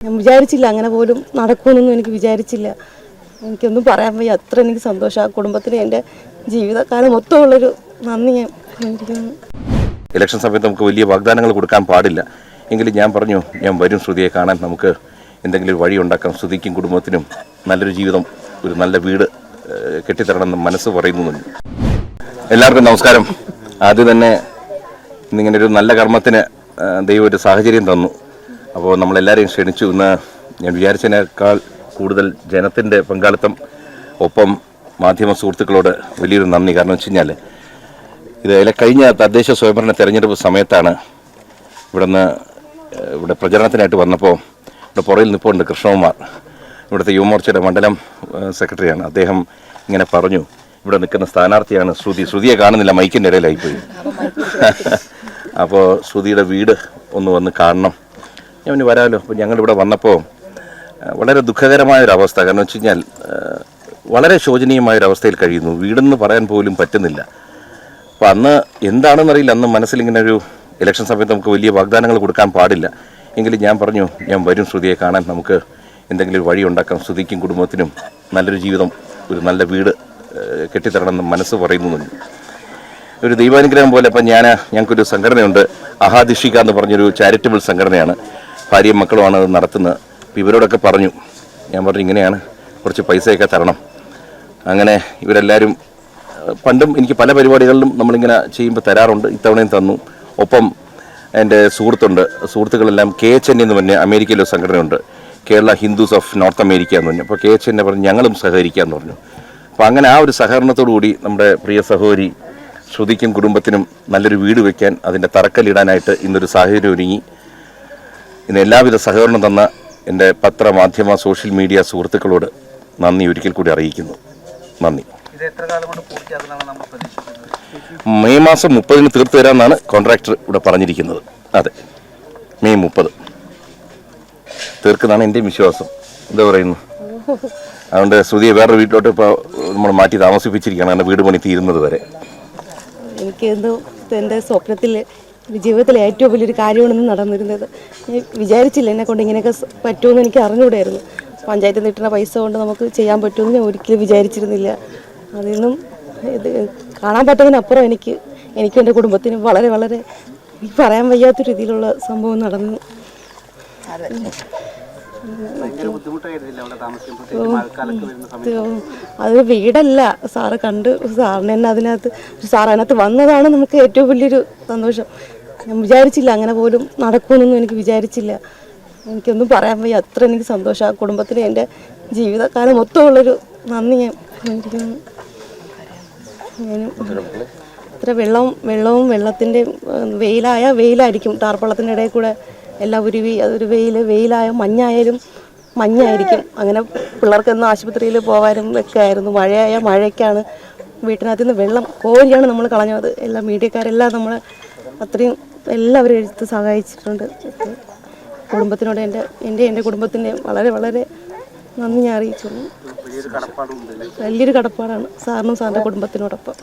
ഞാൻ വിചാരിച്ചില്ല അങ്ങനെ പോലും നടക്കുമെന്നൊന്നും എനിക്ക് വിചാരിച്ചില്ല. എനിക്കൊന്നും പറയാൻ വയ്യ, അത്ര എനിക്ക് സന്തോഷം. ആ കുടുംബത്തിന് എൻ്റെ ജീവിതകാലം മൊത്തമുള്ളൊരു നന്ദി ഞാൻ പറഞ്ഞിരിക്കുന്നു. ഇലക്ഷൻ സമയത്ത് നമുക്ക് വലിയ വാഗ്ദാനങ്ങൾ കൊടുക്കാൻ പാടില്ല. എങ്കിലും ഞാൻ പറഞ്ഞു, ഞാൻ വരും ശ്രുതിയെ കാണാൻ, നമുക്ക് എന്തെങ്കിലും ഒരു വഴി ഉണ്ടാക്കാം, ശ്രുതിക്കും കുടുംബത്തിനും നല്ലൊരു ജീവിതം, ഒരു നല്ല വീട് കെട്ടിത്തരണമെന്ന് മനസ്സ് പറയുന്നു. എല്ലാവർക്കും നമസ്കാരം. ആദ്യം തന്നെ ഇന്നിങ്ങനെ ഒരു നല്ല കർമ്മത്തിന് ദൈവം ഒരു സാഹചര്യം തന്നു. അപ്പോൾ നമ്മളെല്ലാവരെയും ക്ഷണിച്ചു. ഇന്ന് ഞാൻ വിചാരിച്ചതിനേക്കാൾ കൂടുതൽ ജനത്തിൻ്റെ പങ്കാളിത്തം, ഒപ്പം മാധ്യമ സുഹൃത്തുക്കളോട് വലിയൊരു നന്ദി. കാരണം വെച്ച് കഴിഞ്ഞാൽ ഇത് കഴിഞ്ഞ തദ്ദേശ സ്വയംഭരണ തെരഞ്ഞെടുപ്പ് സമയത്താണ് ഇവിടെ പ്രചരണത്തിനായിട്ട് വന്നപ്പോൾ ഇവിടെ പുറയിൽ നിൽപ്പുണ്ട് കൃഷ്ണകുമാർ, ഇവിടുത്തെ യുവമോർച്ചയുടെ മണ്ഡലം സെക്രട്ടറിയാണ്. അദ്ദേഹം ഇങ്ങനെ പറഞ്ഞു, ഇവിടെ നിൽക്കുന്ന സ്ഥാനാർത്ഥിയാണ് ശ്രുതി. ശ്രുതിയെ കാണുന്നില്ല, മൈക്കിൻ്റെ ഇടയിലായിപ്പോയി. അപ്പോൾ ശ്രുതിയുടെ വീട് ഒന്ന് വന്ന് കാണണം. ഞാൻ ഇനി വരാമല്ലോ. അപ്പോൾ ഞങ്ങളിവിടെ വന്നപ്പോൾ വളരെ ദുഃഖകരമായൊരവസ്ഥ. കാരണം വെച്ച് കഴിഞ്ഞാൽ വളരെ ശോചനീയമായൊരവസ്ഥയിൽ കഴിയുന്നു. വീടെന്ന് പറയാൻ പോലും പറ്റുന്നില്ല. അപ്പോൾ അന്ന് എന്താണെന്നറിയില്ല, അന്ന് മനസ്സിലിങ്ങനെ ഒരു ഇലക്ഷൻ സമയത്ത് നമുക്ക് വലിയ വാഗ്ദാനങ്ങൾ കൊടുക്കാൻ പാടില്ല. എങ്കിലും ഞാൻ പറഞ്ഞു, ഞാൻ വരും ശ്രുതിയെ കാണാൻ, നമുക്ക് എന്തെങ്കിലും ഒരു വഴി ഉണ്ടാക്കാം, ശ്രുതിക്കും കുടുംബത്തിനും നല്ലൊരു ജീവിതം, ഒരു നല്ല വീട് കെട്ടിത്തരണമെന്ന് മനസ്സ് പറയുന്നു. ഒരു ദൈവാനുഗ്രഹം പോലെ. അപ്പം ഞങ്ങൾക്കൊരു സംഘടനയുണ്ട്, അഹാദിഷിക എന്ന് പറഞ്ഞൊരു ചാരിറ്റബിൾ സംഘടനയാണ്. ഭാര്യയും മക്കളുമാണ് അത് നടത്തുന്നത്. അപ്പോൾ ഇവരോടൊക്കെ പറഞ്ഞു, ഞാൻ പറഞ്ഞു ഇങ്ങനെയാണ്, കുറച്ച് പൈസയൊക്കെ തരണം. അങ്ങനെ ഇവരെല്ലാവരും പണ്ടും എനിക്ക് പല പരിപാടികളിലും നമ്മളിങ്ങനെ ചെയ്യുമ്പോൾ തരാറുണ്ട്. ഇത്തവണയും തന്നു. ഒപ്പം എൻ്റെ സുഹൃത്തുക്കളെല്ലാം KHN എന്ന് പറഞ്ഞ അമേരിക്കയിലെ സംഘടനയുണ്ട്, Kerala Hindus of North America എന്ന് പറഞ്ഞു. അപ്പോൾ KHN പറഞ്ഞു ഞങ്ങളും സഹകരിക്കാമെന്ന് പറഞ്ഞു. അപ്പോൾ അങ്ങനെ ആ ഒരു സഹകരണത്തോടു കൂടി നമ്മുടെ പ്രിയ സഹോദരി ശ്രുതിക്കും കുടുംബത്തിനും നല്ലൊരു വീട് വയ്ക്കാൻ, അതിൻ്റെ തറക്കല്ലിടാനായിട്ട് ഇന്നൊരു സാഹചര്യം ഒരുങ്ങി. ഇന്ന് എല്ലാവിധ സഹകരണം തന്ന എൻ്റെ പത്രമാധ്യമ സോഷ്യൽ മീഡിയ സുഹൃത്തുക്കളോട് നന്ദി ഒരിക്കൽ കൂടി അറിയിക്കുന്നു. നന്ദി. മെയ് മാസം 30 തീർത്തു തരാമെന്നാണ് കോൺട്രാക്ടർ ഇവിടെ പറഞ്ഞിരിക്കുന്നത്. അതെ, മെയ് 30 തീർക്കുന്നതാണ് എൻ്റെ വിശ്വാസം. എന്താ പറയുന്നു? അതുകൊണ്ട് ശ്രുതിയെ വേറൊരു വീട്ടിലോട്ട് ഇപ്പോൾ നമ്മൾ മാറ്റി താമസിപ്പിച്ചിരിക്കുകയാണ്, കാരണം വീട് പണി തീരുന്നത് വരെ. എനിക്ക് എന്തോ എൻ്റെ സ്വപ്നത്തിൽ ജീവിതത്തിലെ ഏറ്റവും വലിയൊരു കാര്യമാണെന്ന് നടന്നിരുന്നത്. വിചാരിച്ചില്ല എന്നെ കൊണ്ട് ഇങ്ങനെയൊക്കെ പറ്റുമെന്ന് എനിക്ക് അറിഞ്ഞുകൂടായിരുന്നു. പഞ്ചായത്തിൽ നിന്ന് കിട്ടുന്ന പൈസ കൊണ്ട് നമുക്ക് ചെയ്യാൻ പറ്റുമെന്ന് ഞാൻ ഒരിക്കലും വിചാരിച്ചിരുന്നില്ല. അതിൽ നിന്നും ഇത് കാണാൻ പറ്റുന്നതിനപ്പുറം എനിക്കും എൻ്റെ കുടുംബത്തിനും വളരെ വളരെ പറയാൻ വയ്യാത്ത രീതിയിലുള്ള സംഭവം നടന്നു. അത് വീടല്ല, സാറ് കണ്ട് സാറിന് തന്നെ അതിനകത്ത് വന്നതാണ് നമുക്ക് ഏറ്റവും വലിയൊരു സന്തോഷം. ഞാൻ വിചാരിച്ചില്ല അങ്ങനെ പോലും നടക്കുമെന്നൊന്നും എനിക്ക് വിചാരിച്ചില്ല. എനിക്കൊന്നും പറയാൻ വയ്യ, അത്ര എനിക്ക് സന്തോഷം. ആ കുടുംബത്തിന് എൻ്റെ ജീവിതകാലം മൊത്തമുള്ളൊരു നന്ദി ഞാൻ പറഞ്ഞിരിക്കുന്നു. ഇത്ര വെള്ളവും വെള്ളത്തിൻ്റെ വെയിലായിരിക്കും, ടാർപ്പളത്തിൻ്റെ ഇടയിൽ കൂടെ എല്ലാം ഉരുവി, അതൊരു വെയിലായ മഞ്ഞായാലും മഞ്ഞായിരിക്കും. അങ്ങനെ പിള്ളേർക്കൊന്നും ആശുപത്രിയിൽ പോകാനും ഒക്കെ ആയിരുന്നു. മഴയ്ക്കാണ് വീട്ടിനകത്ത് നിന്ന് വെള്ളം കോരിയാണ് നമ്മൾ കളഞ്ഞത്. എല്ലാ മീഡിയക്കാരെല്ലാം നമ്മളെ അത്രയും എല്ലാവരും എഴുത്ത് സഹായിച്ചിട്ടുണ്ട്. കുടുംബത്തിനോട് എൻ്റെ കുടുംബത്തിൻ്റെ വളരെ വളരെ നന്ദി ഞാൻ അറിയിച്ചു. വലിയൊരു കടപ്പാടാണ് സാറിനും സാറിൻ്റെ കുടുംബത്തിനോടൊപ്പം.